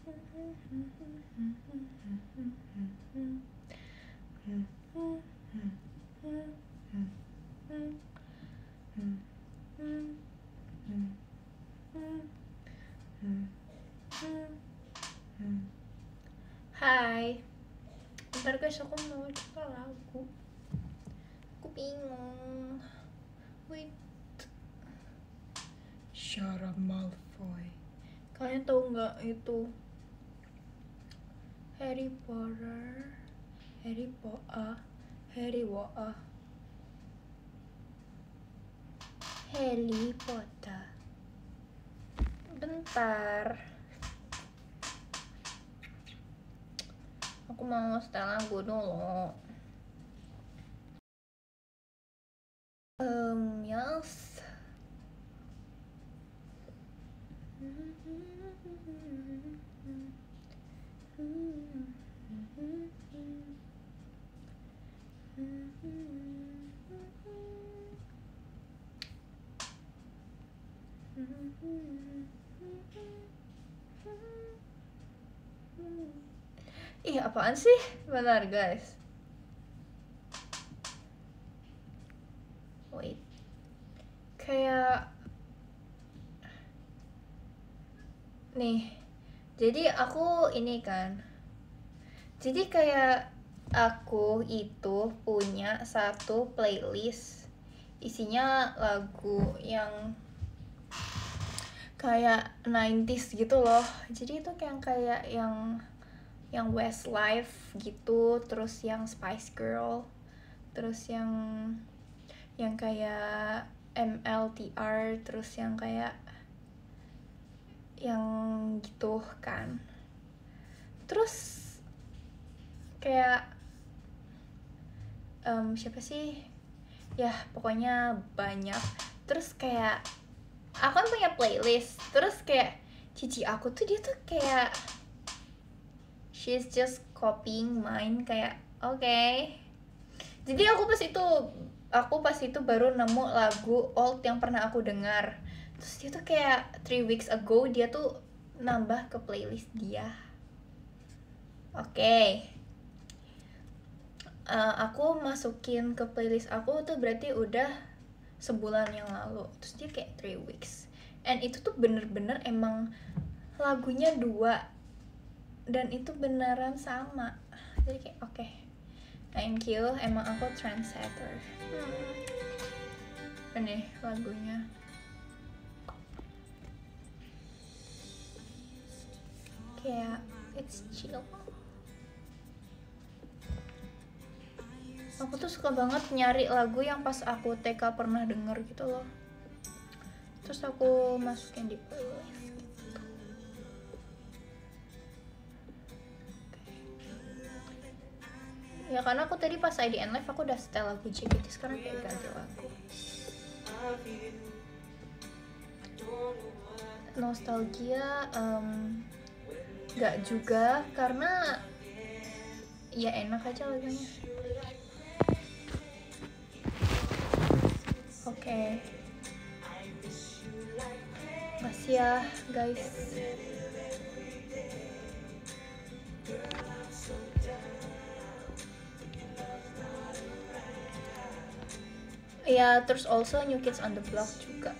Hai, bentar guys, aku mau coba lagu. Aku bingung. Wait. Shut up, Malfoy. Kalian tahu nggak itu Harry Potter? Harry Potter. Harry Potter. Bentar. Aku mau setel lagu dulu. Yes. Ih, apaan sih? Bentar guys. Wait. Kayak nih. Jadi aku ini kan. Jadi kayak aku itu punya satu playlist isinya lagu yang kayak 90s gitu loh. Jadi itu kayak yang Westlife gitu, terus yang Spice Girl, terus yang kayak MLTR, terus yang kayak yang gitu kan. Terus kayak siapa sih? Ya pokoknya banyak. Terus kayak aku kan punya playlist. Terus kayak cici aku tuh dia tuh kayak she's just copying mine, kayak okay. Jadi aku pas itu baru nemu lagu old yang pernah aku dengar. Terus dia tuh kayak 3 weeks ago dia tuh nambah ke playlist dia. Oke. Aku masukin ke playlist aku tuh berarti udah sebulan yang lalu. Terus dia kayak 3 weeks. And itu tuh bener-bener emang lagunya 2 dan itu beneran sama. Jadi kayak oke. Thank you, emang aku trendsetter. Ini lagunya. Kayak it's chill. Aku tuh suka banget nyari lagu yang pas aku TK pernah denger gitu loh. Terus aku masukin di playlist gitu. Ya karena aku tadi pas IDN Live aku udah setel lagu JKT, sekarang kayak ganti lagu. Nostalgia gak juga, karena ya enak aja lagunya. Oke. Makasih ya guys. Ya terus also New Kids on the Block juga.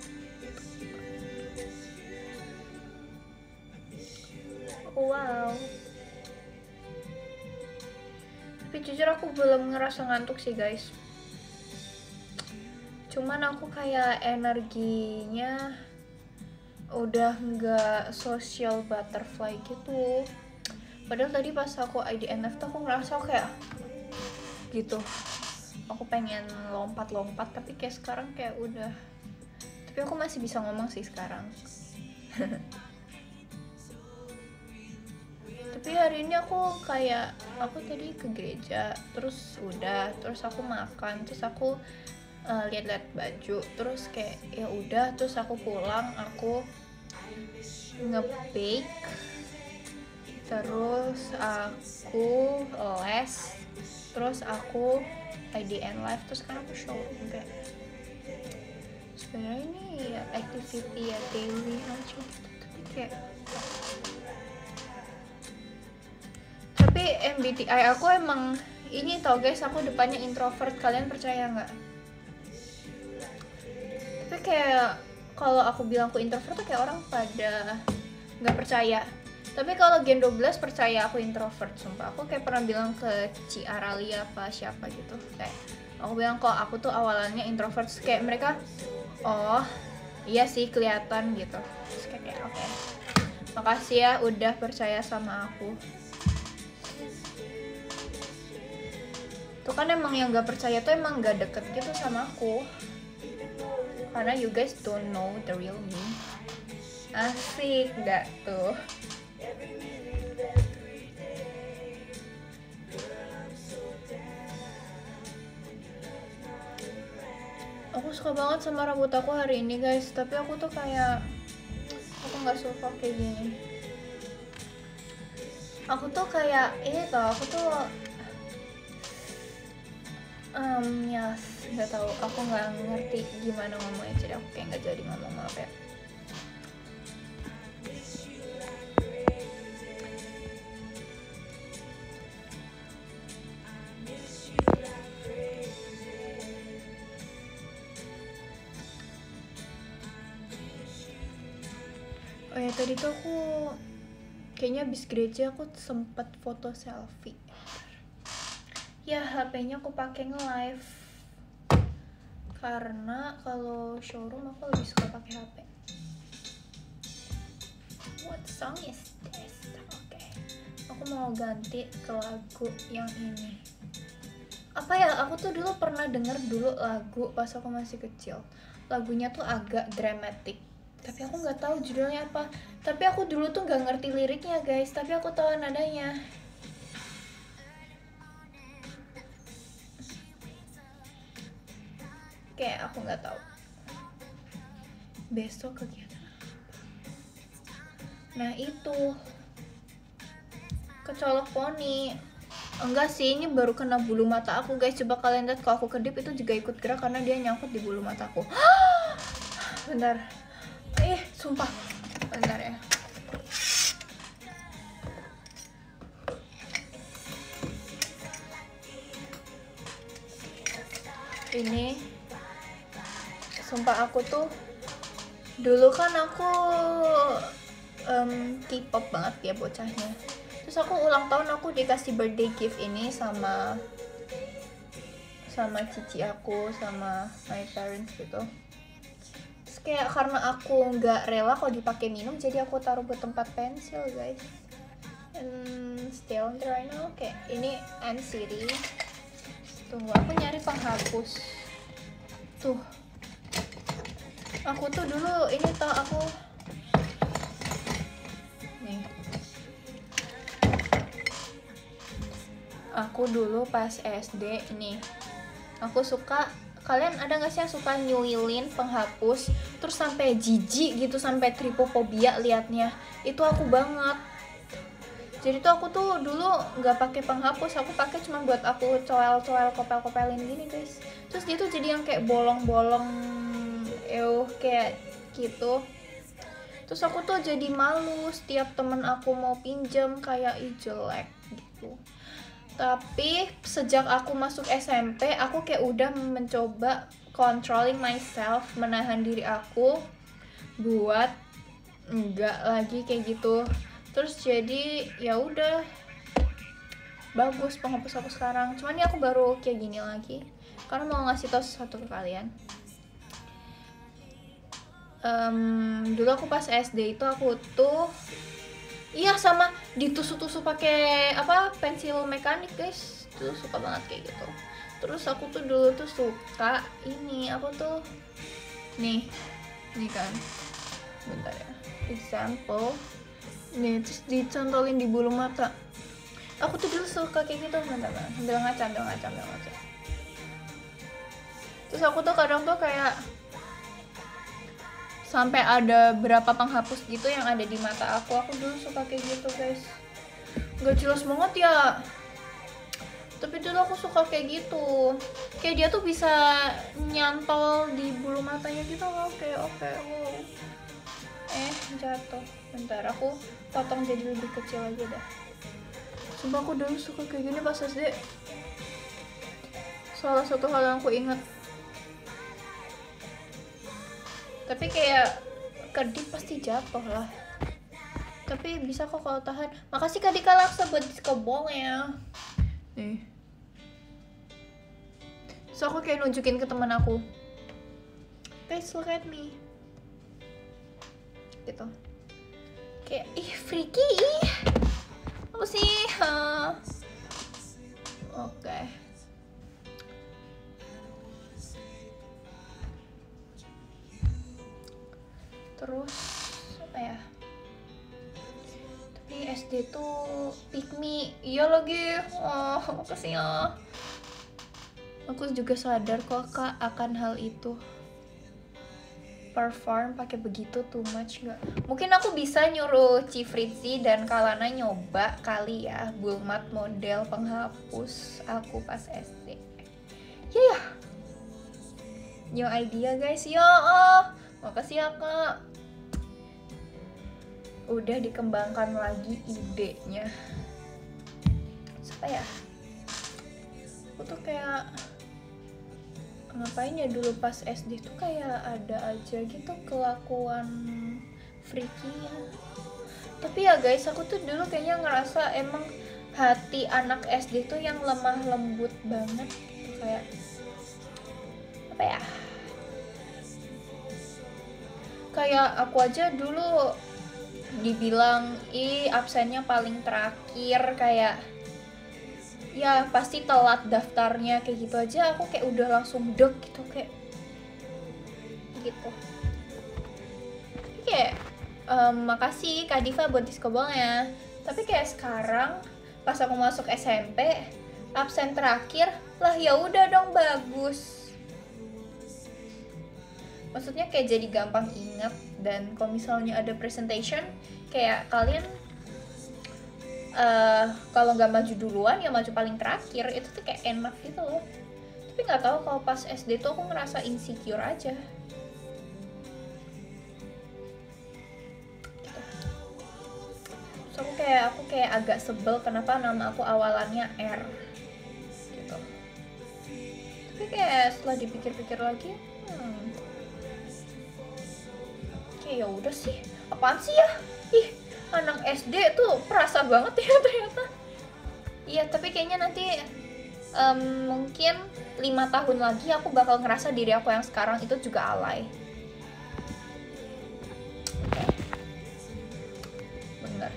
Wow. Tapi jujur aku belum ngerasa ngantuk sih guys. Cuman aku kayak energinya udah nggak social butterfly gitu. Padahal tadi pas aku IDNF tuh aku ngerasa kayak gitu. Aku pengen lompat-lompat, tapi kayak sekarang kayak udah. Tapi aku masih bisa ngomong sih sekarang. Tapi hari ini aku tadi ke gereja, terus aku makan, terus aku lihat-lihat baju, terus kayak ya udah, terus aku pulang, aku nge-bake, terus aku les, terus aku IDN Live, terus sekarang aku showroom. Kayak sebenarnya ini ya activity ya daily aja gitu, tapi kayak MBTI aku emang ini tau guys, aku depannya introvert, kalian percaya nggak? Tapi kayak kalau aku bilang aku introvert tuh kayak orang pada nggak percaya. Tapi kalau Gen 12 percaya aku introvert, sumpah. Aku kayak pernah bilang ke Ci Aralia apa siapa gitu, kayak aku bilang kok aku tuh awalannya introvert, terus kayak mereka oh iya sih kelihatan gitu. Terus kayak oke. Makasih ya udah percaya sama aku. Tuh kan emang yang gak percaya tuh emang gak deket gitu sama aku, karena you guys don't know the real me. Asik gak tuh? Aku suka banget sama rambut aku hari ini guys, tapi aku tuh kayak aku gak suka kayak gini. Aku tuh kayak ini tau, aku tuh ya nggak tahu, aku nggak ngerti gimana ngomongnya, jadi aku kayak nggak jadi ngomong, maaf ya. Oh ya, tadi tuh aku kayaknya abis gereja aku sempat foto selfie. Ya HP-nya aku pakai nge-live, karena kalau showroom aku lebih suka pakai HP. What song is this? Oke, aku mau ganti ke lagu yang ini. Apa ya? Aku tuh dulu pernah denger dulu lagu pas aku masih kecil. Lagunya tuh agak dramatic, tapi aku nggak tahu judulnya apa. Tapi aku dulu tuh nggak ngerti liriknya guys, tapi aku tahu nadanya. Kayak aku nggak tahu. Besok kegiatan apa? Nah itu kecolok poni. Enggak sih, ini baru kena bulu mata aku guys. Coba kalian lihat, kalau aku kedip itu juga ikut gerak karena dia nyangkut di bulu mataku. Bentar, sumpah, bentar ya. Ini sumpah, aku tuh dulu kan aku K-pop banget ya bocahnya. Terus aku ulang tahun aku dikasih birthday gift ini sama cici aku, sama my parents gitu. Terus kayak karena aku nggak rela kalau dipakai minum, jadi aku taruh ke tempat pensil guys. And still right now, kayak ini NCT. Tunggu, aku nyari penghapus. Tuh, aku tuh dulu ini tau, aku nih, aku dulu pas SD nih, aku suka, kalian ada nggak sih yang suka nyuilin penghapus terus sampai jijik gitu, sampai tripophobia liatnya? Itu aku banget. Jadi tuh aku tuh dulu nggak pakai penghapus, aku pakai cuma buat aku coel-coel, kopel-kopelin gini guys. Terus dia tuh jadi yang kayak bolong-bolong, kayak gitu. Terus aku tuh jadi malu setiap temen aku mau pinjam, kayak jelek gitu. Tapi sejak aku masuk SMP, aku kayak udah mencoba controlling myself, menahan diri aku buat enggak lagi kayak gitu. Terus jadi ya udah bagus penghapus aku sekarang. Cuman ini aku baru kayak gini lagi karena mau ngasih tau sesuatu ke kalian. Dulu aku pas SD itu aku tuh sama ditusuk-tusuk pakai apa, pensil mekanik guys. Tuh suka banget kayak gitu. Terus aku tuh dulu tuh suka ini, aku tuh nih kan, bentar ya, example nih, terus dicantolin di bulu mata. Aku tuh dulu suka kayak gitu, bentar sambil ngaca. Terus aku tuh kadang tuh kayak sampai ada berapa penghapus gitu yang ada di mata aku dulu suka kayak gitu guys. Gak jelas banget ya, tapi dulu aku suka kayak gitu. Kayak dia tuh bisa nyantol di bulu matanya gitu loh. Oke. Jatuh. Bentar, aku potong jadi lebih kecil aja dah. Sumpah aku dulu suka kayak gini pas SD. Salah satu hal yang aku ingat. Tapi kayak Kadip pasti jatuh lah. Tapi bisa kok kalau tahan. Makasih Kak Dika Laksa buat diskobol ya. Nih. So aku kayak nunjukin ke teman aku. Guys, look at me. Gitu. Kayak ih freaky ih. Apa sih? Oke. Terus apa ya? Tapi SD tuh pick me. Iya lagi. Oh, makasih ya. Aku juga sadar kok Kak akan hal itu. Perform pakai begitu too much nggak? Mungkin aku bisa nyuruh Cifritzi dan Kalana nyoba kali ya Bulmat model penghapus aku pas SD. Ya, new idea guys ya. Makasih ya Kak. Udah dikembangkan lagi idenya. Supaya aku tuh kayak ngapain ya dulu pas SD tuh kayak ada aja gitu kelakuan freaky ya. Tapi ya guys, aku tuh dulu kayaknya ngerasa emang hati anak SD tuh yang lemah lembut banget gitu. Kayak apa ya, kayak aku aja dulu dibilang absennya paling terakhir, kayak ya pasti telat daftarnya, kayak gitu aja aku kayak udah langsung deg gitu, kayak gitu. Kayak makasih Kak Diva buat diskobolnya. Tapi kayak sekarang pas aku masuk SMP absen terakhir lah, ya udah dong bagus. Maksudnya kayak jadi gampang ingat, dan kalau misalnya ada presentation kayak kalian kalau nggak maju duluan ya maju paling terakhir, itu tuh kayak enak gitu loh. Tapi nggak tahu kalau pas SD tuh aku ngerasa insecure aja gitu. Terus aku kayak agak sebel kenapa nama aku awalannya R gitu. Tapi kayak setelah dipikir-pikir lagi kayak ya udah sih, apaan sih ya, ih anak SD tuh perasa banget ya ternyata. Iya, tapi kayaknya nanti mungkin 5 tahun lagi aku bakal ngerasa diri aku yang sekarang itu juga alay. Bener.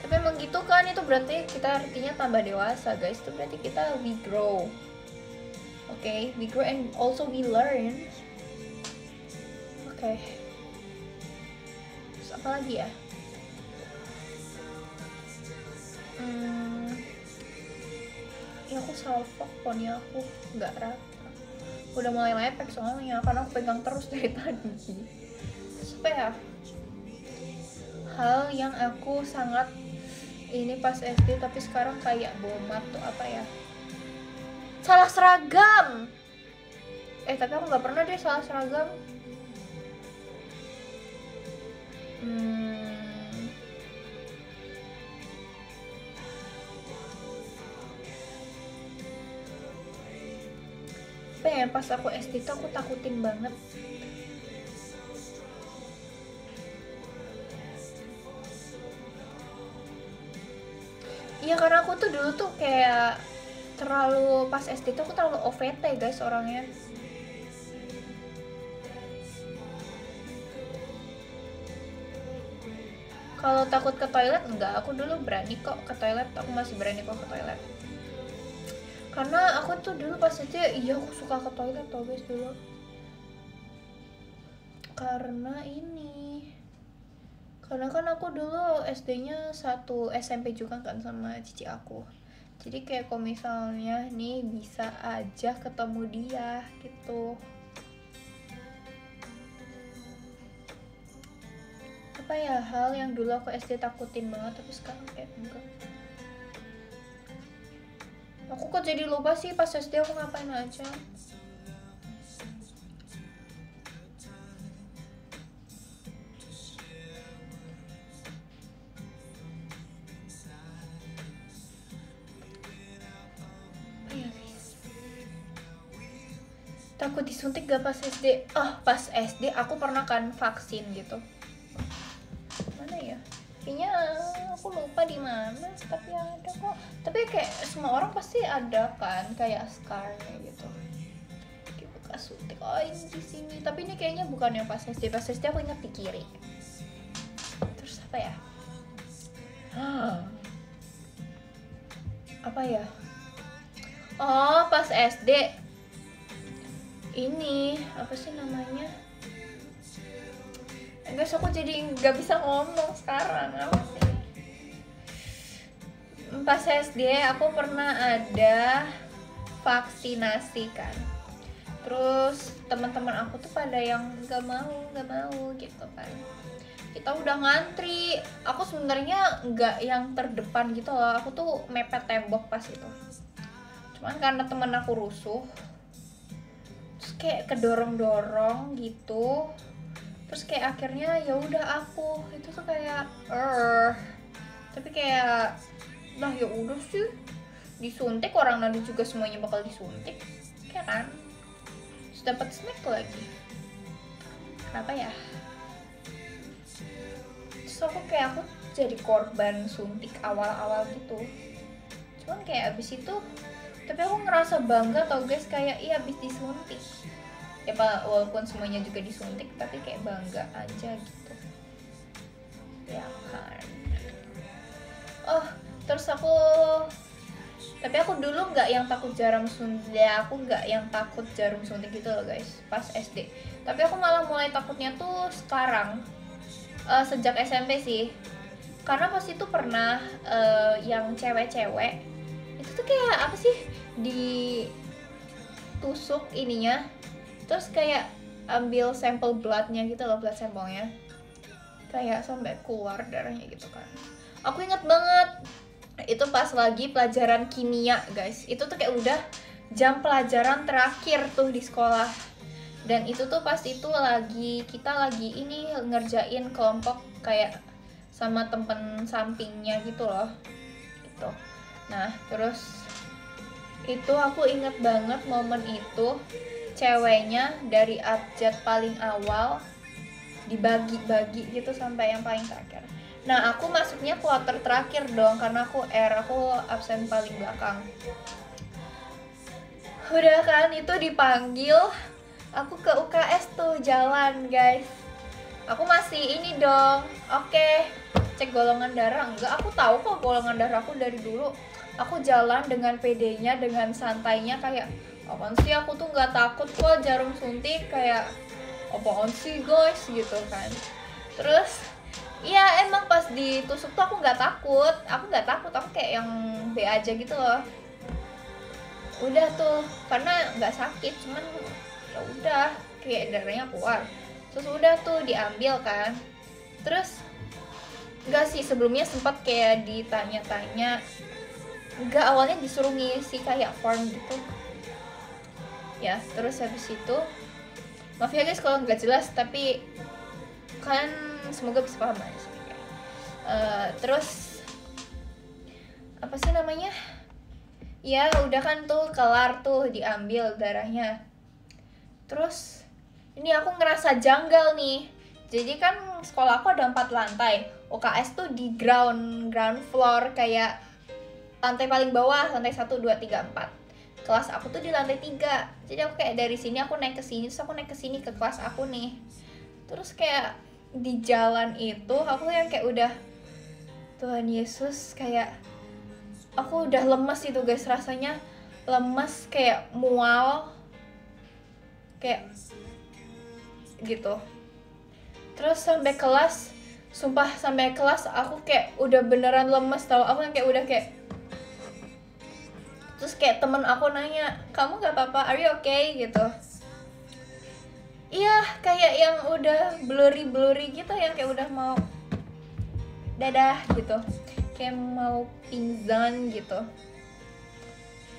Tapi emang gitu kan, itu berarti kita artinya tambah dewasa guys. Itu berarti kita we grow. Oke, we grow and also we learn. Oke. Terus apa lagi ya? Ya aku salfok ponnya aku nggak rata. Udah mulai lepek soalnya karena aku pegang terus dari tadi. Apa ya? Hal yang aku sangat ini pas SD tapi sekarang kayak bomat tuh apa ya? Salah seragam. Tapi aku nggak pernah deh salah seragam. Apa ya, pas aku SD tuh aku takutin banget. Iya, karena aku tuh dulu tuh kayak terlalu, pas SD tuh aku terlalu OVT guys orangnya. Kalau takut ke toilet enggak, aku dulu berani kok ke toilet, aku masih berani kok ke toilet. Karena aku tuh dulu pas SD, iya aku suka ke toilet tau guys dulu. Karena kan aku dulu SD-nya satu SMP juga kan sama cici aku. Jadi kayak kalau misalnya nih bisa aja ketemu dia gitu. Apa ya hal yang dulu aku SD takutin banget tapi sekarang kayak enggak. Aku kok jadi lupa sih pas SD aku ngapain aja. Takut disuntik gak pas SD? Pas SD aku pernah kan vaksin gitu. Mana ya? Kayaknya aku lupa di mana, tapi ada kok. Tapi kayak semua orang pasti ada kan, kayak scarnya gitu. Kayak bekas suntik. Ini di sini. Tapi ini kayaknya bukan yang pas SD. Pas SD aku ingat di kiri. Terus apa ya? Apa ya? Pas SD ini apa sih namanya? Guys, aku jadi nggak bisa ngomong sekarang. Apa sih? Pas SD aku pernah ada vaksinasi kan. Terus teman-teman aku tuh pada yang nggak mau gitu kan. Kita udah ngantri. Aku sebenarnya nggak yang terdepan gitu loh. Aku tuh mepet tembok pas itu. Cuman karena temen aku rusuh, terus kayak kedorong-dorong gitu. Terus kayak akhirnya ya udah aku itu tuh kayak tapi kayak lah ya udah sih disuntik, orang nanti juga semuanya bakal disuntik kayak kan. Terus dapat snack lagi. Kenapa ya? Terus aku jadi korban suntik awal-awal gitu. Cuman kayak abis itu, tapi aku ngerasa bangga tau guys, kayak iya abis disuntik ya pak, walaupun semuanya juga disuntik tapi kayak bangga aja gitu ya kan. Terus tapi aku dulu nggak yang takut jarum suntik ya, aku nggak yang takut jarum suntik gitu loh guys pas SD. Tapi aku malah mulai takutnya tuh sekarang, sejak SMP sih, karena pas itu pernah yang cewek-cewek itu tuh kayak apa sih, ditusuk ininya, terus kayak ambil sampel bloodnya gitu loh, blood sampelnya kayak sampai keluar darahnya gitu kan. Aku inget banget itu pas lagi pelajaran kimia guys, itu tuh kayak udah jam pelajaran terakhir tuh di sekolah, dan itu tuh pas itu kita lagi ini ngerjain kelompok kayak sama temen sampingnya gitu loh gitu. Nah terus itu aku inget banget momen itu, ceweknya dari abjad paling awal dibagi-bagi gitu sampai yang paling terakhir. Nah aku masuknya kuarter terakhir dong, karena aku absen paling belakang. Udah kan itu dipanggil, aku ke UKS tuh jalan guys. Aku masih ini dong, oke, cek golongan darah. Enggak, aku tahu kok golongan darah aku dari dulu. Aku jalan dengan PD-nya, dengan santainya, kayak apaan sih, aku tuh nggak takut kok jarum suntik, kayak apaan sih guys gitu kan. Terus iya emang pas ditusuk tuh aku nggak takut, aku kayak yang B aja gitu loh. Udah tuh karena nggak sakit, cuman ya udah kayak darahnya keluar. Terus udah tuh diambil kan. Terus enggak sih, sebelumnya sempat kayak ditanya-tanya, enggak, awalnya disuruh ngisi kayak form gitu ya. Terus habis itu, maaf ya guys kalau nggak jelas, tapi kan semoga bisa paham aja. Terus apa sih namanya, ya udah kan tuh kelar tuh diambil darahnya. Terus ini aku ngerasa janggal nih, jadi kan sekolah aku ada 4 lantai, UKS tuh di ground floor, kayak lantai paling bawah, lantai 1, 2, 3, 4. Kelas aku tuh di lantai 3. Jadi aku kayak dari sini aku naik ke sini, terus aku naik ke sini ke kelas aku nih. Terus kayak di jalan itu aku yang kayak udah, Tuhan Yesus, kayak aku udah lemes itu guys, rasanya lemes, kayak mual, kayak gitu. Terus sampai kelas, sumpah sampai kelas aku kayak udah beneran lemes tau. Aku yang kayak udah kayak, terus kayak temen aku nanya, kamu gak apa-apa, are you okay gitu. Iya, kayak yang udah blurry gitu, yang kayak udah mau dadah gitu, kayak mau pingsan gitu.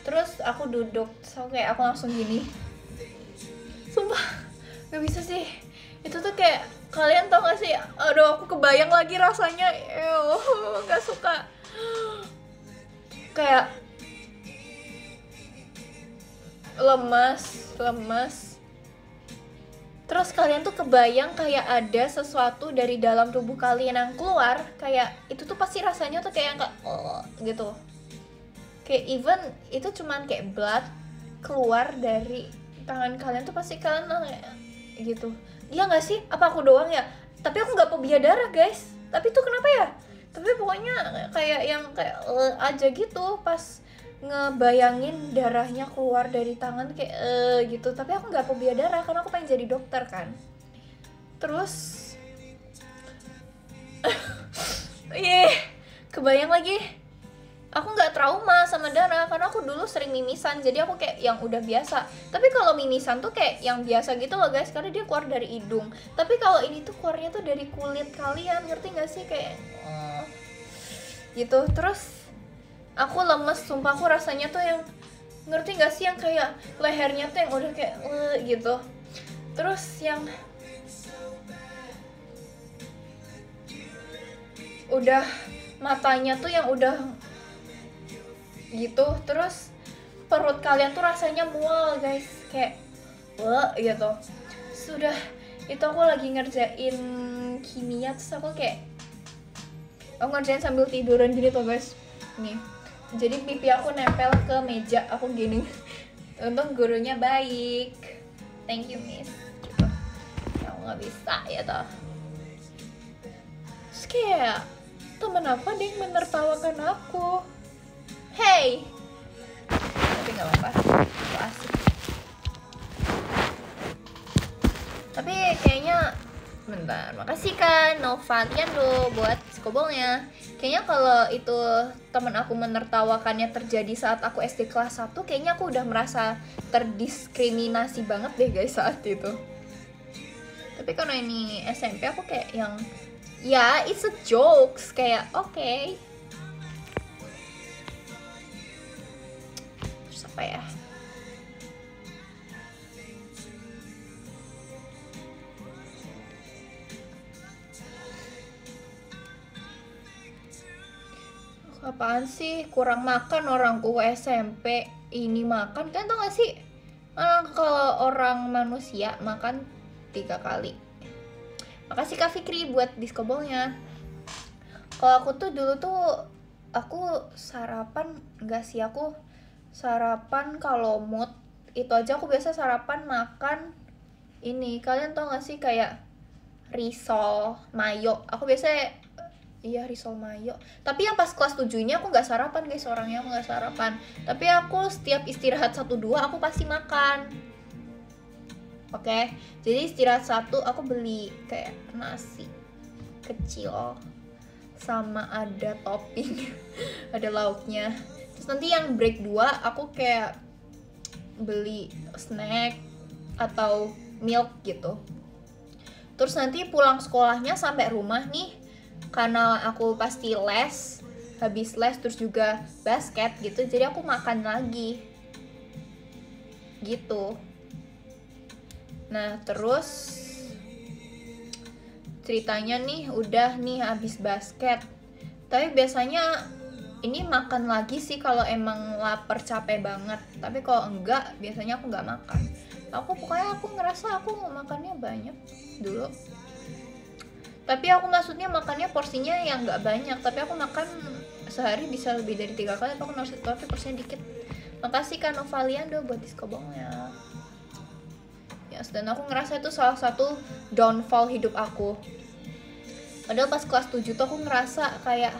Terus aku duduk, so kayak aku langsung gini, sumpah gak bisa sih. Itu tuh kayak, kalian tau gak sih, aduh aku kebayang lagi rasanya, gak suka. Kayak lemas, Terus kalian tuh kebayang kayak ada sesuatu dari dalam tubuh kalian yang keluar, kayak itu tuh pasti rasanya tuh kayak gitu. Kayak even itu cuman kayak blood keluar dari tangan kalian tuh pasti kalian gitu. Iya nggak sih? Apa aku doang ya? Tapi aku nggak fobia darah guys. Tapi tuh kenapa ya? Tapi pokoknya kayak yang kayak aja gitu pas ngebayangin darahnya keluar dari tangan kayak gitu. Tapi aku nggak fobia darah karena aku pengen jadi dokter kan. Terus kebayang lagi aku nggak trauma sama darah karena aku dulu sering mimisan, jadi aku kayak yang udah biasa. Tapi kalau mimisan tuh kayak yang biasa gitu loh guys, karena dia keluar dari hidung. Tapi kalau ini tuh keluarnya tuh dari kulit kalian, ngerti nggak sih kayak gitu. Terus aku lemes, sumpah aku rasanya tuh yang ngerti nggak sih yang kayak lehernya tuh yang udah kayak gitu. Terus yang udah matanya tuh yang udah gitu. Terus perut kalian tuh rasanya mual guys, kayak gitu. Sudah itu aku lagi ngerjain kimia, terus aku kayak aku ngerjain sambil tiduran gini tuh guys. Nih, jadi pipi aku nempel ke meja aku gini. Untung gurunya baik, thank you miss gitu. Ya aku nggak bisa ya toh. Terus kayak temen aku ada yang menertawakan aku. Hey, tapi nggak apa-apa, itu asik. Tapi kayaknya, bentar, makasih kan Novaliando buat skobolnya. Kayaknya kalau itu teman aku menertawakannya terjadi saat aku SD kelas 1, kayaknya aku udah merasa terdiskriminasi banget deh guys saat itu. Tapi karena ini SMP aku kayak yang, ya it's a jokes, kayak okay. Apa ya, apaan sih kurang makan orangku SMP ini makan kan, tau gak sih kalau orang manusia makan 3 kali. Makasih Kak Fikri buat diskobolnya. Kalau aku tuh dulu tuh aku sarapan enggak sih, aku sarapan kalau mood itu aja aku biasa sarapan makan ini. Kalian tau gak sih kayak risol mayo? Aku biasa risol mayo. Tapi yang pas kelas 7 ini aku gak sarapan guys, orangnya aku gak sarapan. Tapi aku setiap istirahat 1-2 aku pasti makan. Oke, jadi istirahat 1 aku beli kayak nasi kecil sama ada topping ada lauknya. Terus nanti yang break 2 aku kayak beli snack atau milk gitu. Terus nanti pulang sekolahnya sampai rumah nih, karena aku pasti les, habis les terus juga basket gitu, jadi aku makan lagi gitu. Nah terus ceritanya nih udah nih habis basket, tapi biasanya ini makan lagi sih kalau emang lapar capek banget. Tapi kalau enggak biasanya aku nggak makan. Pokoknya aku ngerasa aku makannya banyak dulu. Tapi aku maksudnya makannya porsinya yang nggak banyak, tapi aku makan sehari bisa lebih dari 3 kali, tapi porsinya dikit. Makasih Kak Novaliando buat diskobongnya. Yes, dan aku ngerasa itu salah satu downfall hidup aku. Padahal pas kelas 7 tuh aku ngerasa kayak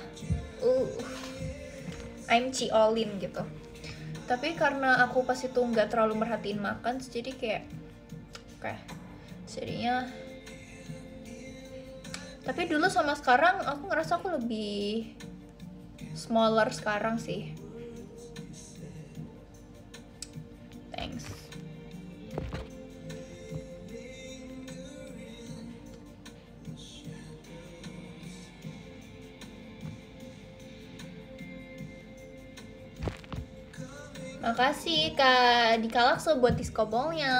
I'm Ciolin gitu. Tapi karena aku pas itu nggak terlalu merhatiin makan, jadi kayak jadinya. Tapi dulu sama sekarang aku ngerasa aku lebih smaller sekarang sih. Thanks. Makasih Kak Dika Lakso buat diskobolnya.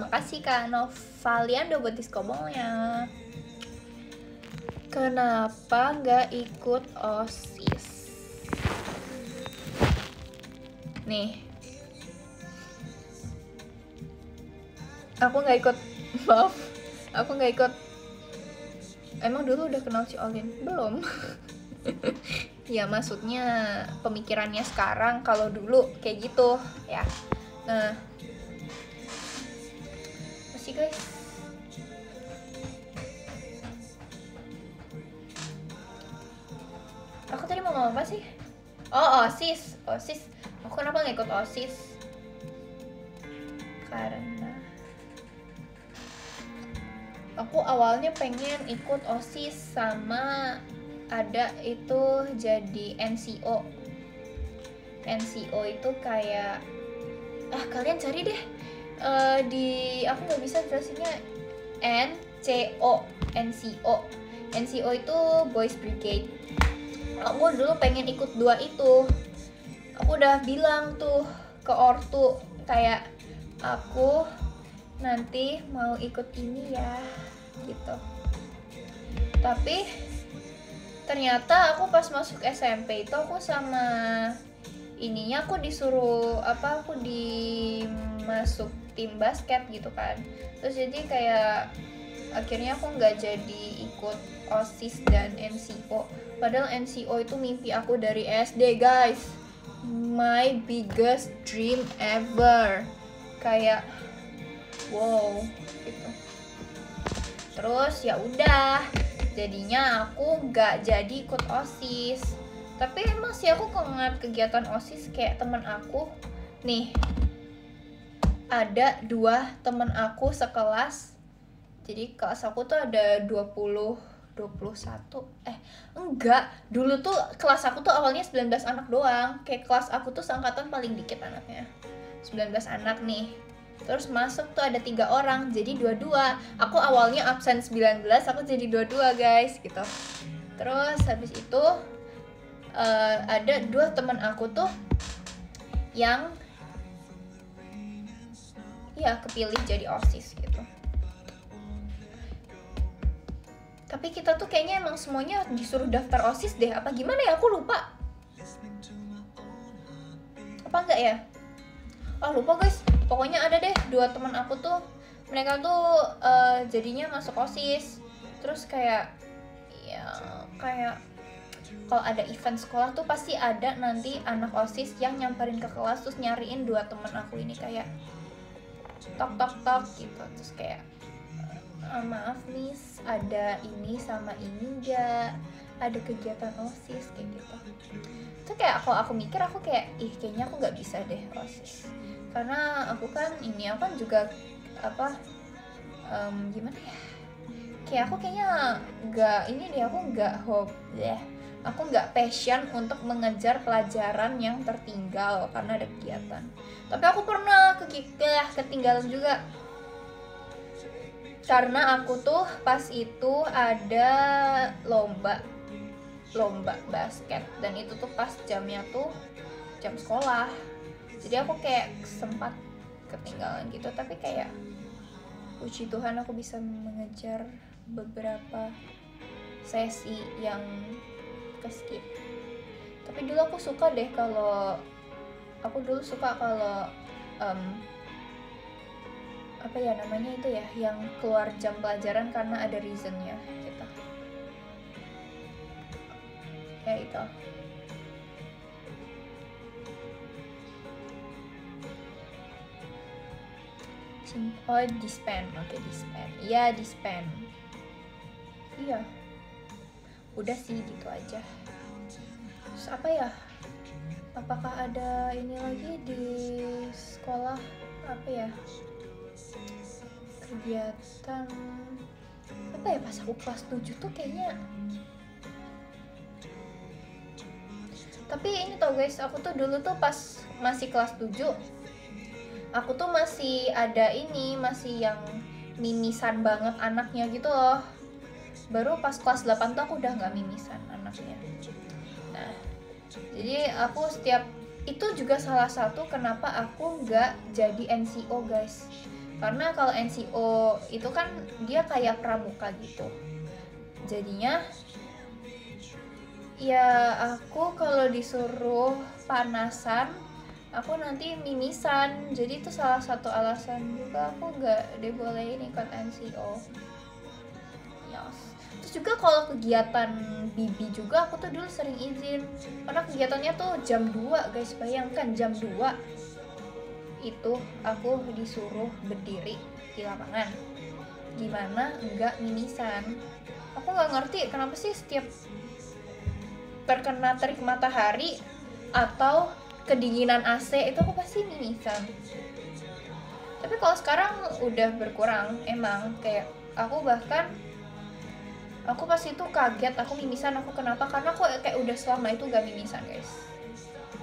Makasih Kak Novaliando buat diskobolnya. Kenapa nggak ikut OSIS? Nih, aku nggak ikut, maaf. Aku nggak ikut. Emang dulu udah kenal si Olin? Belum. Ya maksudnya pemikirannya sekarang, kalau dulu kayak gitu ya. Nah, masih guys. Aku tadi mau ngomong apa sih? Oh, OSIS. Aku kenapa nggak ikut OSIS? Karena aku awalnya pengen ikut OSIS sama ada itu jadi NCO. NCO itu kayak kalian cari deh di aku nggak bisa jelasinnya. NCO. NCO itu Boys Brigade. Aku dulu pengen ikut 2 itu. Aku udah bilang tuh ke ortu kayak aku nanti mau ikut ini ya gitu. Tapi ternyata aku pas masuk SMP itu aku sama ininya aku disuruh aku dimasuk tim basket gitu kan. Terus jadi kayak akhirnya aku nggak jadi ikut OSIS dan NCO. Padahal NCO itu mimpi aku dari SD guys. My biggest dream ever. Kayak wow gitu. Terus ya udah, jadinya aku nggak jadi ikut OSIS. Tapi emang sih aku keinget kegiatan OSIS kayak teman aku nih, ada 2 teman aku sekelas. Jadi kelas aku tuh ada 21 enggak, dulu tuh kelas aku tuh awalnya 19 anak doang. Kayak kelas aku tuh seangkatan paling dikit anaknya, 19 anak nih. Terus masuk tuh ada 3 orang, jadi 22. Aku awalnya absen 19, aku jadi 22 guys gitu. Terus habis itu ada 2 teman aku tuh yang ya kepilih jadi OSIS gitu. Tapi kita tuh kayaknya emang semuanya disuruh daftar OSIS deh, apa gimana ya, aku lupa. Apa enggak ya? Lupa guys. Pokoknya ada deh 2 teman aku tuh, mereka tuh jadinya masuk OSIS. Terus kayak kalau ada event sekolah tuh pasti ada nanti anak OSIS yang nyamperin ke kelas terus nyariin 2 teman aku ini kayak tok gitu. Terus kayak maaf miss, ada ini sama ini enggak, ada kegiatan OSIS kayak gitu. Itu kayak kalau aku mikir, aku kayak kayaknya aku nggak bisa deh OSIS, karena aku kan juga gimana ya, kayak aku kayaknya aku nggak passion untuk mengejar pelajaran yang tertinggal karena ada kegiatan. Tapi aku pernah ketinggalan juga, karena aku tuh pas itu ada lomba basket, dan itu tuh pas jamnya tuh jam sekolah. Jadi aku kayak sempat ketinggalan gitu. Tapi kayak puji Tuhan aku bisa mengejar beberapa sesi yang keskip. Tapi dulu aku suka deh kalau apa ya namanya itu ya, yang keluar jam pelajaran karena ada reasonnya gitu. Ya itu. Dispen. Oke, dispen. Iya, dispen. Iya. Udah sih gitu aja. Terus apa ya? Apakah ada ini lagi di sekolah, apa ya? Kegiatan apa ya pas aku kelas 7 tuh kayaknya. Tapi ini tau guys, aku tuh dulu tuh pas masih kelas 7, aku tuh masih yang mimisan banget anaknya gitu loh. Baru pas kelas 8 tuh aku udah gak mimisan anaknya. Nah, jadi aku itu juga salah satu kenapa aku gak jadi NCO guys. Karena kalau NCO itu kan dia kayak pramuka gitu. Jadinya ya aku kalau disuruh panasan, aku nanti mimisan. Jadi itu salah satu alasan juga aku gak dibolehin ikut NCO. Yes. Terus juga kalau kegiatan bibi juga aku tuh dulu sering izin karena kegiatannya tuh jam 2 guys, bayangkan jam 2 itu aku disuruh berdiri di lapangan, gimana enggak mimisan. Aku nggak ngerti kenapa sih setiap terkena terik matahari atau kedinginan AC itu aku pasti mimisan. Tapi kalau sekarang udah berkurang, emang kayak aku pas itu kaget aku mimisan. Aku kenapa? Karena aku kayak udah selama itu gak mimisan guys.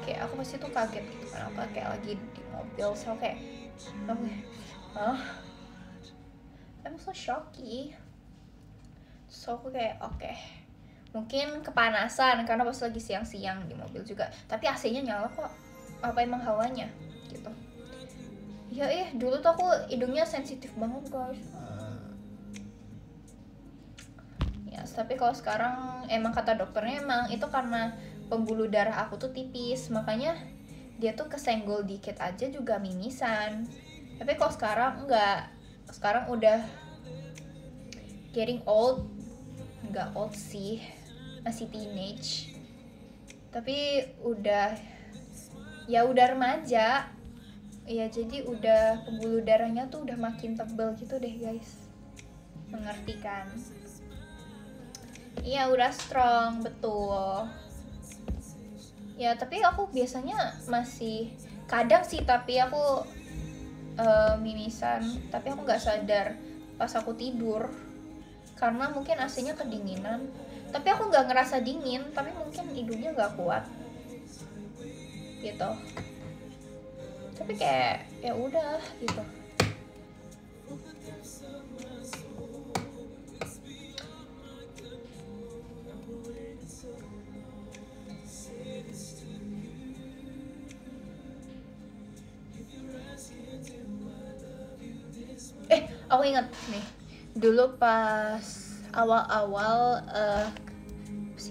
Kayak aku pas itu kaget gitu, kenapa kayak lagi di mobil so kayak I'm so shocky. So aku kayak oke. Mungkin kepanasan karena pas lagi siang-siang di mobil juga. Tapi AC-nya nyala kok. Apa emang hawanya gitu. Ya dulu tuh aku hidungnya sensitif banget guys. Yes, tapi kalau sekarang emang kata dokternya emang itu karena pembuluh darah aku tuh tipis, makanya dia tuh kesenggol dikit aja juga mimisan. Tapi kalau sekarang enggak. Sekarang udah getting old. Enggak old sih, masih teenage. Tapi udah remaja. Ya jadi udah pembuluh darahnya tuh udah makin tebel gitu deh guys. Mengerti kan? Iya udah strong, betul. Ya tapi aku biasanya masih kadang sih, tapi aku mimisan, tapi aku nggak sadar pas aku tidur karena mungkin AC-nya kedinginan. Tapi aku nggak ngerasa dingin, tapi mungkin hidungnya nggak kuat gitu. Tapi kayak ya udah gitu. Aku ingat nih dulu pas awal-awal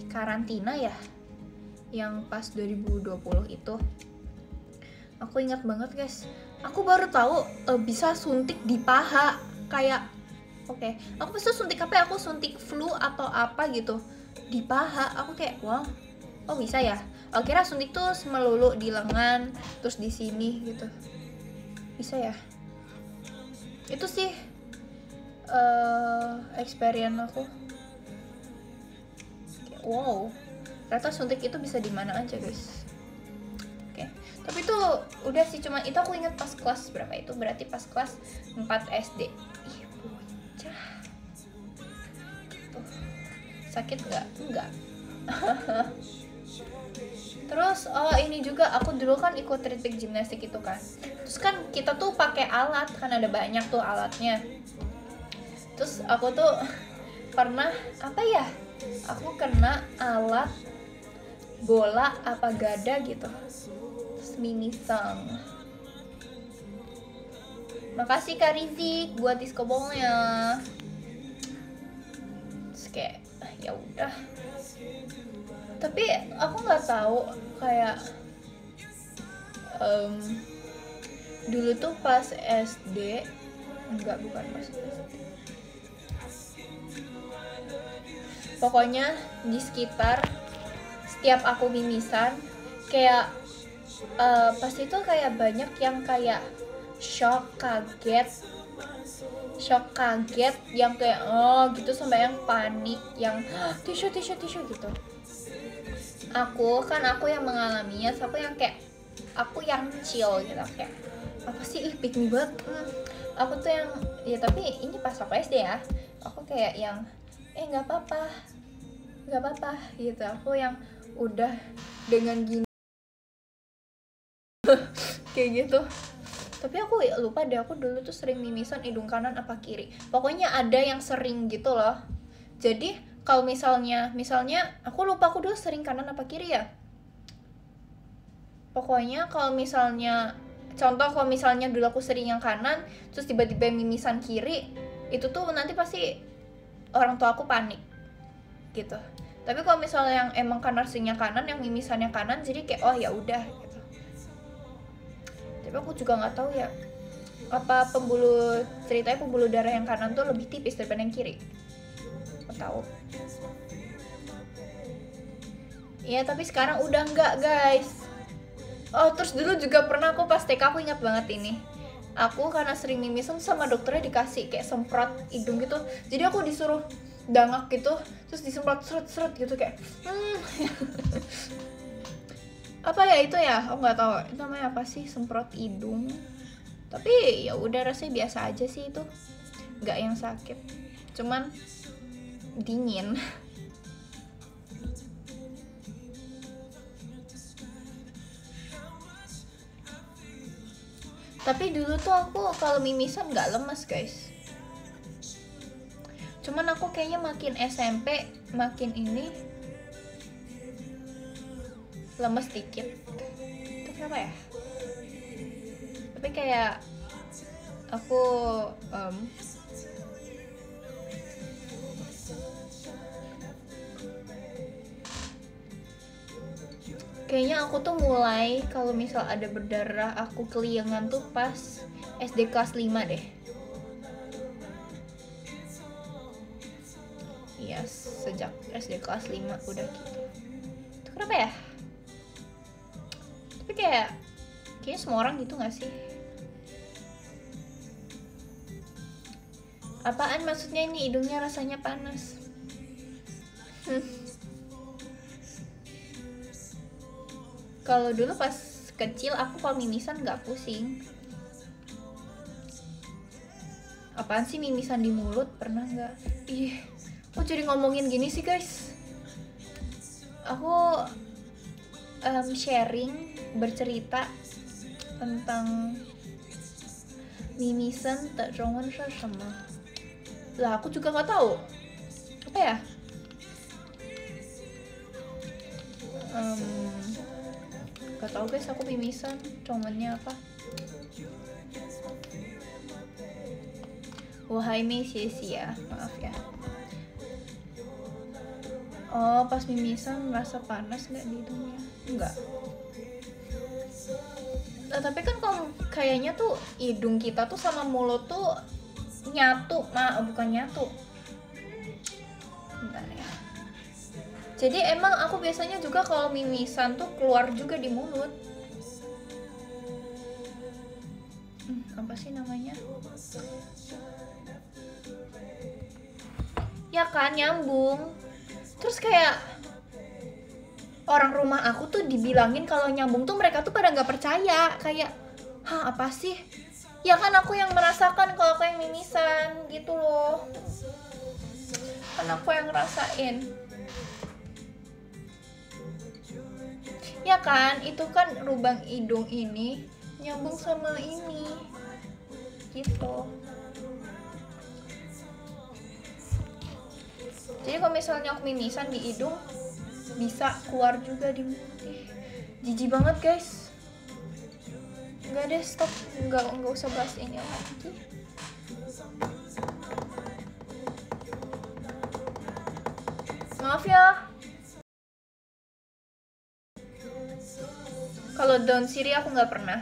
karantina ya, yang pas 2020 itu aku ingat banget guys, aku baru tahu bisa suntik di paha. Kayak aku pasti suntik apa ya, aku suntik flu atau apa gitu di paha. Aku kayak wow, oh bisa ya. Aku kira suntik tuh melulu di lengan terus di sini gitu, bisa ya. Itu sih experience aku. Wow, ternyata suntik itu bisa di mana aja guys. Tapi itu udah sih, cuma itu aku ingat pas kelas berapa, itu berarti pas kelas 4 SD. Ih bocah gitu. Sakit nggak? Enggak. Terus ini juga aku dulu kan ikut ritmik gimnastik itu kan. Terus kan kita tuh pakai alat, kan ada banyak tuh alatnya. Terus aku tuh pernah aku kena alat bola apa gada gitu, terus mimisan. Makasih Kak Rizik buat disco ballnya. Terus kayak ya udah. Tapi aku nggak tahu kayak dulu tuh pas SD, bukan pas SD. Pokoknya di sekitar setiap aku mimisan kayak pas itu kayak banyak yang kayak shock kaget yang kayak gitu, sampai yang panik yang tisu gitu. Aku yang mengalaminya, aku yang chill gitu, kayak apa sih pick me banget. Aku tuh yang ya, tapi ini pas aku SD ya, aku kayak yang nggak apa-apa gitu. Aku yang udah dengan gini kayak gitu. Tapi aku lupa deh, aku dulu tuh sering mimisan hidung kanan apa kiri, pokoknya ada yang sering gitu loh. Jadi kalau misalnya aku lupa aku dulu sering kanan apa kiri ya. Pokoknya kalau misalnya kalau misalnya dulu aku sering yang kanan terus tiba-tiba mimisan kiri, itu tuh nanti pasti orang tua aku panik gitu. Tapi kalau misalnya yang emang seringnya kanan, yang mimisannya kanan, jadi kayak oh ya udah gitu. Tapi aku juga nggak tahu ya, apa ceritanya pembuluh darah yang kanan tuh lebih tipis daripada yang kiri. tahu. Ya tapi sekarang udah enggak guys. Oh terus dulu juga pernah aku pas TK, aku ingat banget ini. Aku karena sering mimisan sama dokternya dikasih kayak semprot hidung gitu. Jadi aku disuruh dangak gitu, terus disemprot seret-seret gitu kayak apa ya itu ya, aku nggak tahu itu namanya apa sih, semprot hidung. Tapi ya udah rasanya biasa aja sih itu, nggak yang sakit, cuman dingin. Tapi dulu tuh aku kalau mimisan nggak lemes guys, cuman aku kayaknya makin SMP makin ini lemes dikit. Itu kenapa ya? Tapi kayak aku kayaknya aku tuh mulai kalau misal ada berdarah aku keliengan tuh pas SD kelas 5 deh. Iya, sejak SD kelas 5 udah gitu. Itu kenapa ya? Tapi kayaknya semua orang gitu gak sih? Apaan maksudnya ini hidungnya rasanya panas? Kalau dulu pas kecil aku kalau mimisan nggak pusing. Apaan sih mimisan di mulut, pernah nggak? Ih, kok jadi ngomongin gini sih guys? Aku sharing, bercerita tentang mimisan tak zhongwen shi shema. Lah aku juga nggak tahu apa ya. Gak tau guys, aku mimisan zhongwennya apa. Wahai ya, maaf ya. Oh pas mimisan merasa panas nggak di hidungnya? Enggak. Tapi kan kalau kayaknya tuh hidung kita tuh sama mulut tuh nyatu, bukan nyatu. Bentar ya. Jadi emang aku biasanya juga kalau mimisan tuh keluar juga di mulut. Apa sih namanya? Ya kan, nyambung. Terus kayak orang rumah aku tuh dibilangin kalau nyambung tuh mereka tuh pada nggak percaya. Kayak, hah apa sih? Ya kan aku yang merasakan kalau aku yang mimisan gitu loh. Kan aku yang ngerasain. Ya kan, itu kan lubang hidung ini nyambung sama ini gitu. Jadi kalau misalnya aku mimisan di hidung bisa keluar juga di mulut. Jijik banget guys. Enggak deh, stop, enggak usah bahas ini lagi. Maaf ya. Kalau daun sirih aku nggak pernah.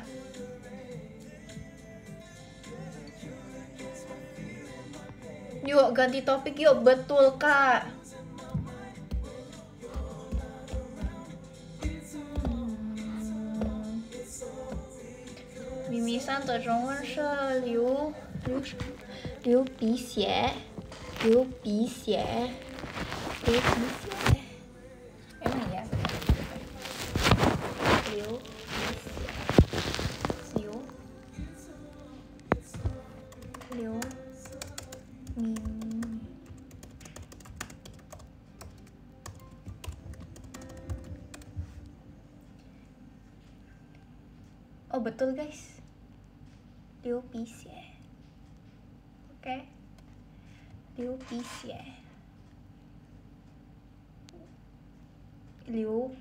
Yuk ganti topik yuk, betul kak. Mimisan的中文是流鼻血。Emang ya? Oh betul guys, Liu Bixie. Oke, Liu Bixie. Liu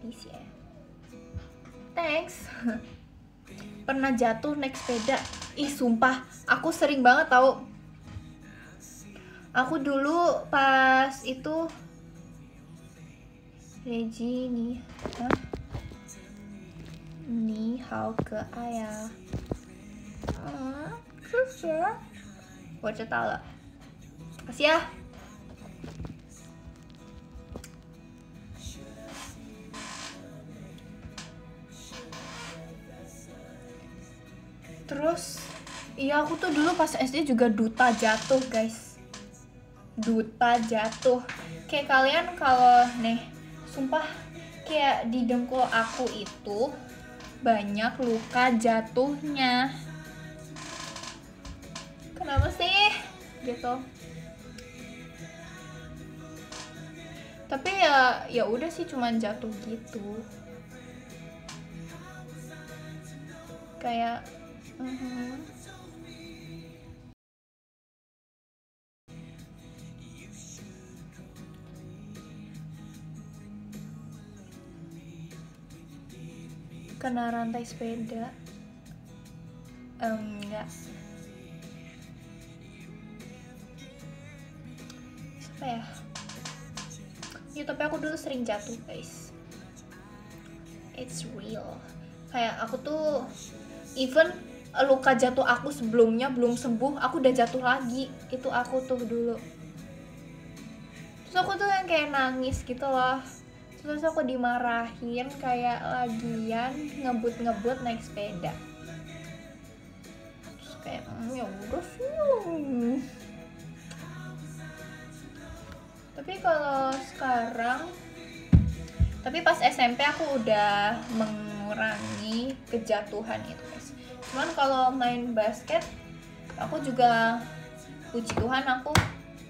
Bixie. Thanks. Pernah jatuh naik sepeda? Ih sumpah, aku sering banget tau. Aku dulu pas itu Reji nih, Ni hao ke ayah. Susah. 我知道了，kasih ya. Terus iya, aku tuh dulu pas SD juga duta jatuh guys, duta jatuh. Kayak kalian kalau nih, sumpah kayak di dengkul aku itu banyak luka jatuhnya. Kenapa sih gitu? Tapi ya udah sih, cuman jatuh gitu. Kayak kena rantai sepeda. Enggak. Siapa ya? Ya tapi aku dulu sering jatuh guys. It's real. Kayak aku tuh even luka jatuh aku sebelumnya belum sembuh, aku udah jatuh lagi. Itu aku tuh dulu. Terus aku tuh yang kayak nangis gitu loh. Terus aku dimarahin kayak lagian ngebut-ngebut naik sepeda. Terus kayak ya udah sih. Tapi kalau sekarang, tapi pas SMP aku udah mengurangi kejatuhan itu guys. Cuman kalau main basket, aku juga puji Tuhan aku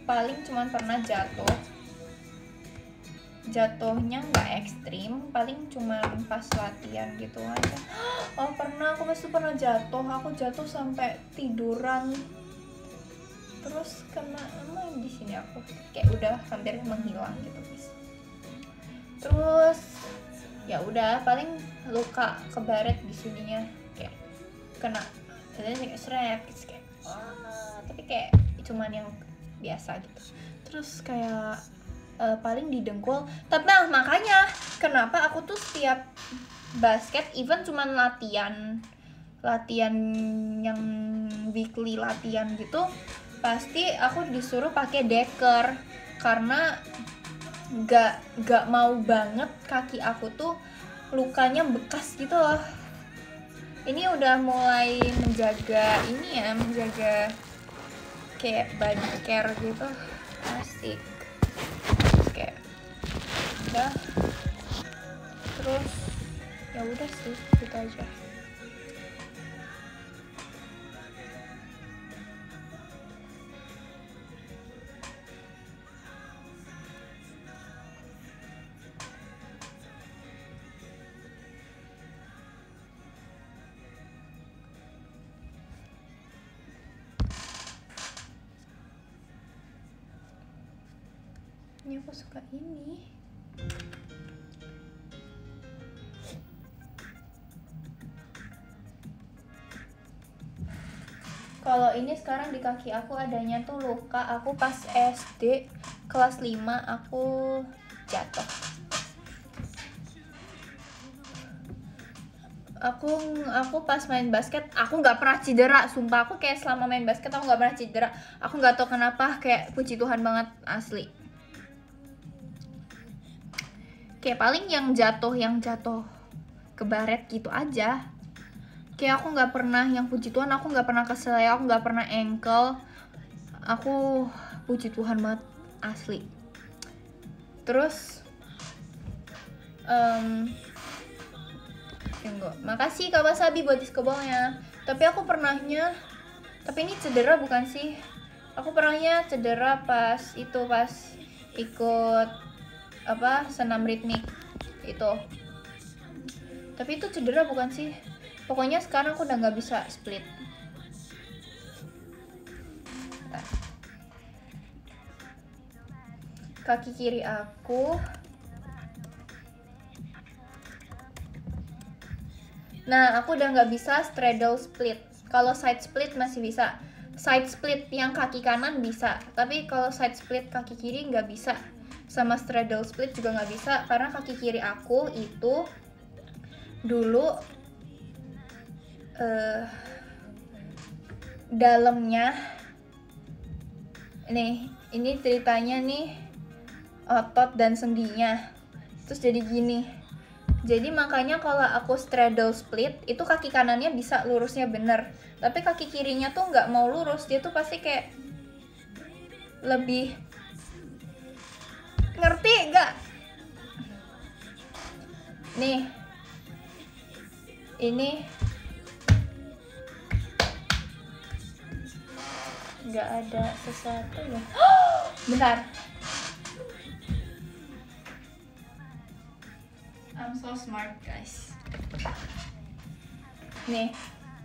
paling cuman pernah jatuhnya nggak ekstrim, paling cuman pas latihan gitu aja. Oh pernah, aku pasti pernah jatuh, aku jatuh sampai tiduran, terus kena di sini aku kayak udah hampir menghilang gitu guys. Terus ya udah paling luka kebaret di sininya, kayak kena kayak srep gitu, kayak tapi kayak cuman yang biasa gitu. Terus kayak paling di dengkul. Tapi nah makanya kenapa aku tuh setiap basket even cuman latihan yang weekly latihan gitu, pasti aku disuruh pakai deker karena gak mau banget kaki aku tuh lukanya bekas gitu loh. Ini udah mulai menjaga ini ya, menjaga kayak body care gitu, asik. Terus kayak udah, terus ya udah sih gitu aja. Ini aku suka ini. Kalau ini sekarang di kaki aku adanya tuh luka aku pas SD kelas 5 aku jatuh. Aku pas main basket aku nggak pernah cedera, sumpah. Aku kayak selama main basket aku nggak pernah cedera. Aku nggak tahu kenapa, kayak puji Tuhan banget asli. Kayak paling yang jatuh kebaret gitu aja. Kayak aku nggak pernah, yang puji Tuhan aku nggak pernah keseleo, aku nggak pernah ankle. Aku puji Tuhan banget asli. Terus makasih Kak Wasabi buat diskobolnya. Tapi aku pernahnya, tapi ini cedera bukan sih? Aku pernahnya cedera pas ikut senam ritmik itu. Tapi itu cedera bukan sih? Pokoknya sekarang aku udah nggak bisa split. Kaki kiri aku. Nah, aku udah nggak bisa straddle split. Kalau side split masih bisa. Side split yang kaki kanan bisa. Tapi kalau side split kaki kiri nggak bisa. Sama straddle split juga nggak bisa. Karena kaki kiri aku itu dulu dalamnya Nih, ini ceritanya nih, otot dan sendinya terus jadi gini. Jadi makanya kalau aku straddle split itu kaki kanannya bisa lurusnya bener, tapi kaki kirinya tuh nggak mau lurus, dia tuh pasti kayak lebih, ngerti nggak? Nih, ini nggak ada sesuatu ya. Bentar. I'm so smart guys. Nih,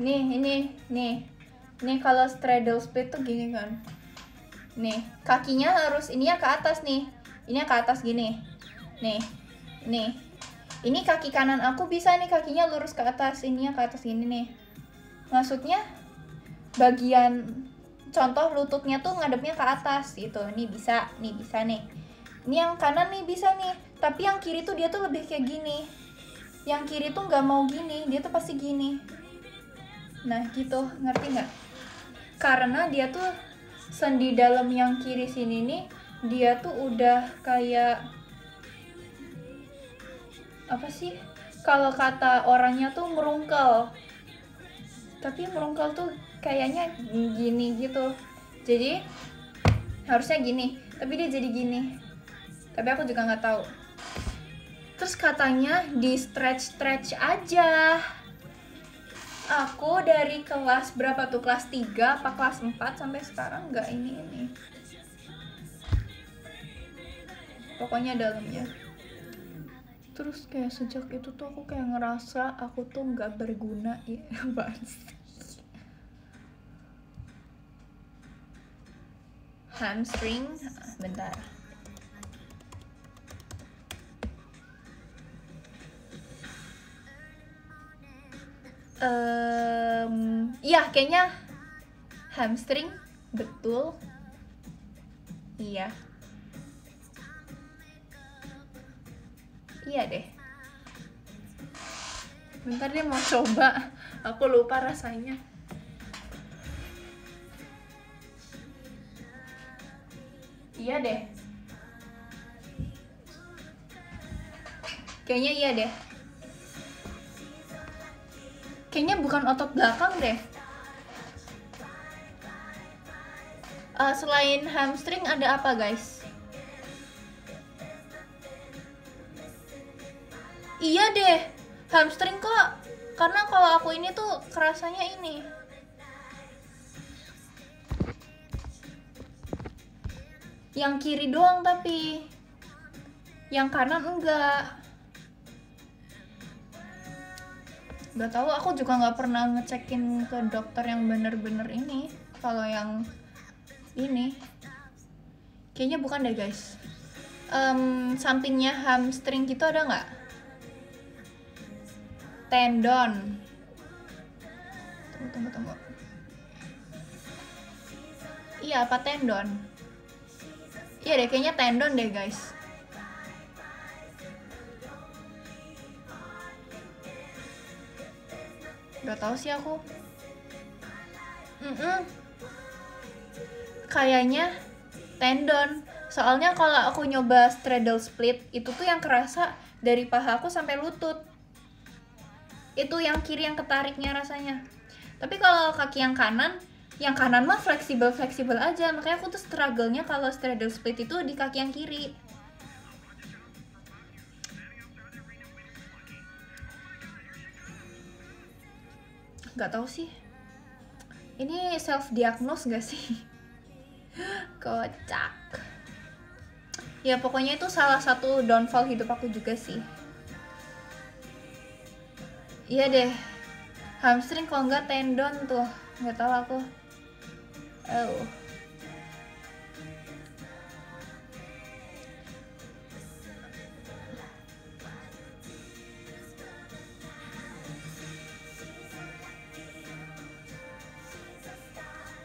nih kalau straddle split tuh gini kan. Nih, kakinya harus ininya ke atas nih. Ininya ke atas gini. Nih. Ini kaki kanan aku bisa nih kakinya lurus ke atas, ininya ke atas gini nih. Maksudnya bagian contoh lututnya tuh ngadepnya ke atas gitu. Nih bisa nih. Ini yang kanan nih bisa nih, tapi yang kiri tuh dia tuh lebih kayak gini. Yang kiri tuh nggak mau gini, dia tuh pasti gini. Nah gitu, ngerti nggak? Karena dia tuh sendi dalam yang kiri sini nih, dia tuh udah kayak apa sih? Kalau kata orangnya tuh merungkel. Tapi merungkel tuh kayaknya gini gitu. Jadi harusnya gini, tapi dia jadi gini. Tapi aku juga nggak tahu. Terus katanya di stretch aja. Aku dari kelas berapa tuh? Kelas 3 apa kelas 4 sampai sekarang nggak ini. Pokoknya dalamnya. Terus kayak sejak itu tuh aku kayak ngerasa aku tuh nggak berguna ya. Hamstring, bentar. Iya kayaknya hamstring, betul. Iya deh. Bentar dia mau coba, aku lupa rasanya. Iya deh. Kayaknya iya deh. Kayaknya bukan otot belakang deh. Selain hamstring ada apa guys? Iya deh, hamstring kok. Karena kalau aku ini tuh kerasanya ini. Yang kiri doang tapi yang kanan enggak. Gak tahu, aku juga nggak pernah ngecekin ke dokter yang bener-bener ini. Kalau yang ini kayaknya bukan deh guys. Sampingnya hamstring gitu ada nggak? Tendon. Tunggu. Iya, apa tendon? Iya deh, kayaknya tendon deh guys. Gak tahu sih aku. Kayaknya tendon. Soalnya kalau aku nyoba straddle split itu tuh yang kerasa dari paha aku sampai lutut. Itu yang kiri yang ketariknya rasanya. Tapi kalau kaki yang kanan mah fleksibel aja. Makanya aku tuh struggle-nya kalau straddle split itu di kaki yang kiri. Gak tahu sih. Ini self diagnose gak sih? Kocak. Ya pokoknya itu salah satu downfall hidup aku juga sih. Iya deh, hamstring kalau nggak tendon tuh, nggak tahu aku.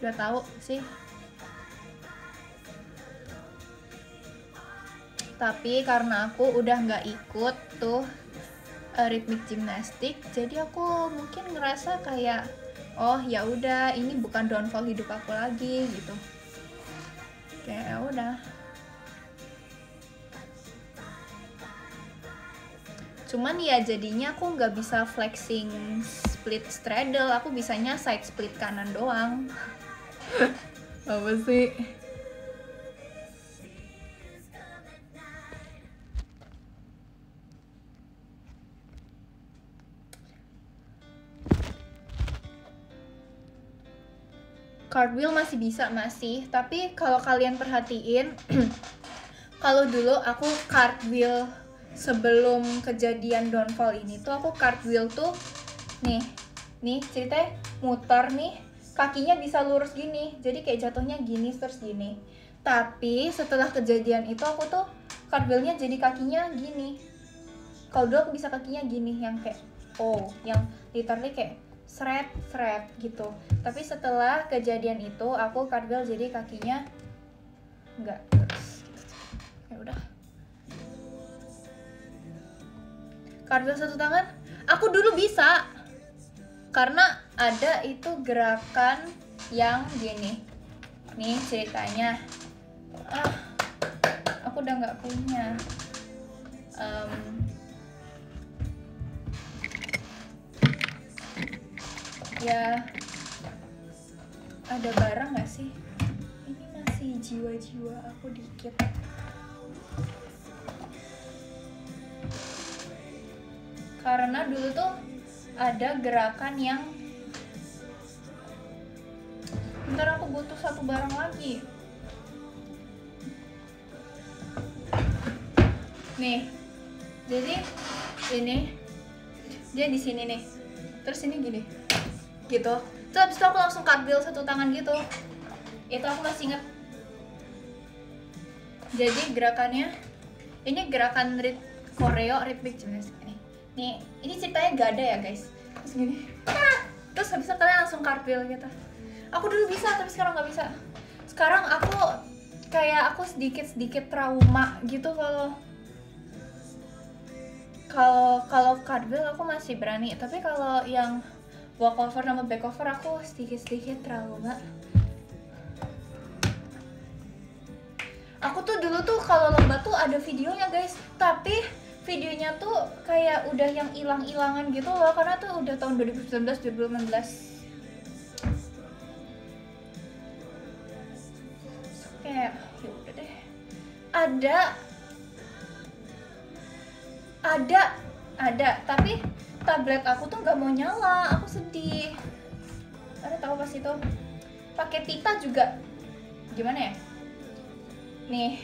Udah tahu sih. Tapi karena aku udah nggak ikut tuh ritmik gimnastik, jadi aku mungkin ngerasa kayak oh ya udah ini bukan downfall hidup aku lagi gitu. kayak udah. Cuman ya jadinya aku nggak bisa flexing split straddle, aku bisanya side split kanan doang. Apa sih? Cartwheel masih bisa, masih. Tapi kalau kalian perhatiin, kalau dulu aku cartwheel sebelum kejadian downfall ini tuh aku cartwheel tuh nih ceritanya muter nih, kakinya bisa lurus gini, jadi kayak jatuhnya gini terus gini. Tapi setelah kejadian itu aku tuh cartwheelnya jadi kakinya gini. Kalau dulu aku bisa kakinya gini, yang kayak yang literally kayak seret gitu. Tapi setelah kejadian itu aku cartwheel jadi kakinya enggak terus gitu. Ya udah. Cartwheel satu tangan aku dulu bisa karena ada itu gerakan yang gini. Nih ceritanya. Aku udah nggak punya. Ya ada barang nggak sih? Ini masih jiwa-jiwa aku dikit. Karena dulu tuh ada gerakan yang bentar aku butuh satu barang lagi. Nih. Jadi ini dia di sini nih. Terus ini gini. Gitu. Terus habis itu aku langsung cartwheel satu tangan gitu. Itu aku masih inget. Jadi gerakannya ini gerakan choreo rhythmic gymnastics ini. Nih, ini ceritanya gak ada ya guys. Terus gini. Terus habis itu kalian langsung cartwheel gitu. Aku dulu bisa tapi sekarang nggak bisa. Sekarang aku kayak aku sedikit trauma gitu kalau cartwheel aku masih berani, tapi kalau yang walkover sama backover aku sedikit trauma. Aku tuh dulu tuh kalau lomba tuh ada videonya guys, tapi videonya tuh kayak udah yang hilang-hilangan gitu loh, karena tuh udah tahun 2019 2016. Kayak ya udah deh. Ada tapi tablet aku tuh nggak mau nyala, aku sedih. Ada tahu pas itu pakai pita juga gimana ya? Nih,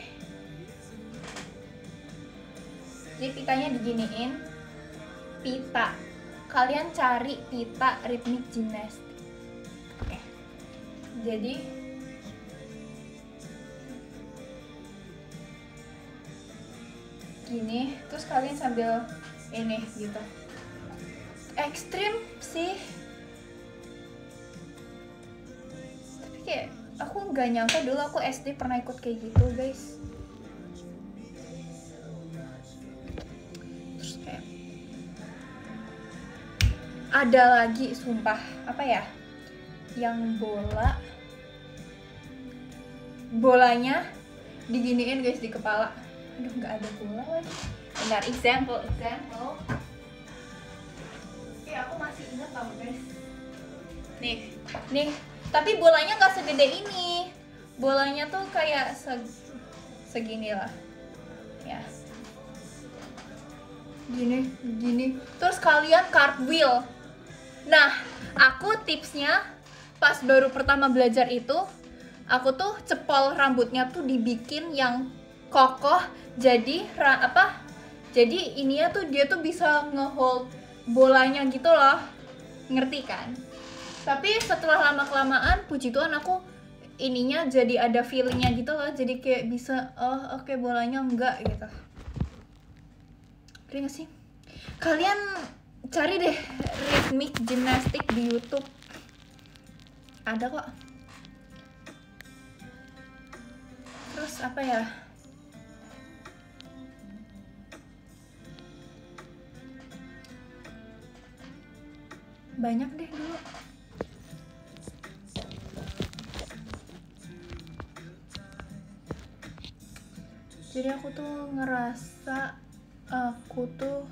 jadi pitanya diginiin, pita. Kalian cari pita rhythmic gymnastics. Jadi gini, terus kalian sambil ini gitu. Ekstrim sih, tapi kayak aku nggak nyangka dulu aku SD pernah ikut kayak gitu guys. Terus kayak ada lagi sumpah, apa ya, yang bolanya diginiin guys di kepala. Aduh, nggak ada bola lagi. Bentar, example. Aku masih ingat tau guys. Nih, tapi bolanya nggak segede ini. Bolanya tuh kayak segini lah, ya. Gini. Terus kalian cartwheel. Nah, aku tipsnya pas baru pertama belajar itu, aku tuh cepol rambutnya tuh dibikin yang kokoh. Jadi Jadi ininya tuh dia tuh bisa ngehold bolanya gitu loh, ngerti kan? Tapi setelah lama-kelamaan, puji Tuhan aku ininya jadi ada feelingnya gitu loh, jadi kayak bisa oke, bolanya enggak gitu. Ngerti gak sih? Kalian cari deh rhythmic gymnastics di YouTube, ada kok. Terus apa ya? Banyak deh dulu. Jadi aku tuh ngerasa aku tuh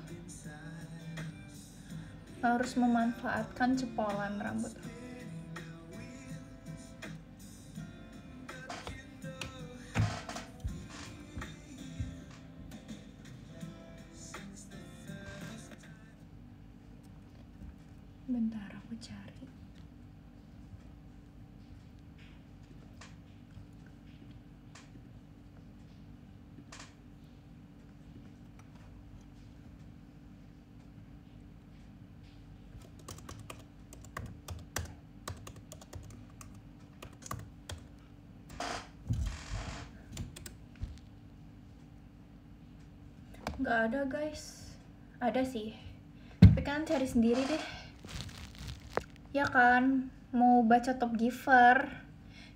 harus memanfaatkan cepolan rambut aku. Bentar aku cari. Nggak ada guys. Ada sih, tapi kan cari sendiri deh. Ya kan, mau baca top giver.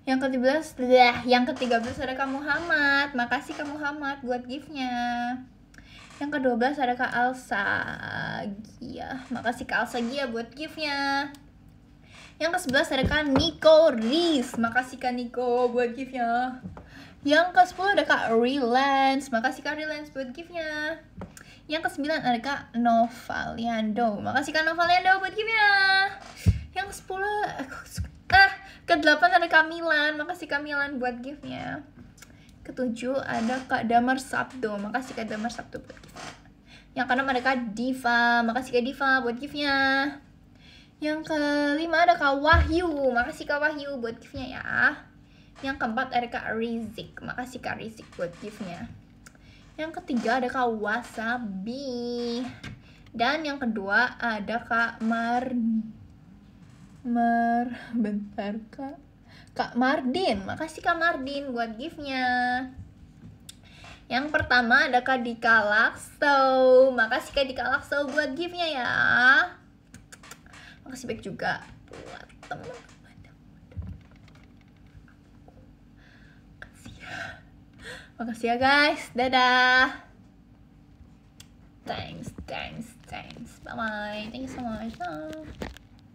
Yang ke-13 ada Kak Muhammad. Makasih Kak Muhammad buat giftnya. Yang ke-12 ada Kak Alsa Gia. Makasih Kak Alsa Gia buat giftnya. Yang ke-11 ada Kak Nico Riz. Makasih Kak Nico buat giftnya. Yang ke-10 ada Kak Relance. Makasih Kak Relance buat giftnya. Yang ke-9 ada Kak Novaliando. Makasih Kak Novaliando buat giftnya. Yang ke-10 ke-8 ada Kak Milan. Makasih Kak Milan buat giftnya. Ke-7 ada Kak Damar Sabdo. Makasih Kak Damar Sabdo buat giftnya. Yang ke-6 ada Kak Diva. Makasih Kak Diva buat giftnya. Yang ke-5 ada Kak Wahyu. Makasih Kak Wahyu buat giftnya ya. Yang ke-4 ada Kak Rizik. Makasih Kak Rizik buat giftnya. Yang ke-3 ada Kak Wasabi. Dan yang kedua ada Kak Kak Mardin. Makasih Kak Mardin buat giftnya. Yang pertama ada Kak Dika Lakso. Makasih Kak Dika Lakso buat giftnya ya. Makasih baik juga buat teman-teman. Makasih ya guys. Dadah. Thanks. Bye bye. Thank you so much. Bye.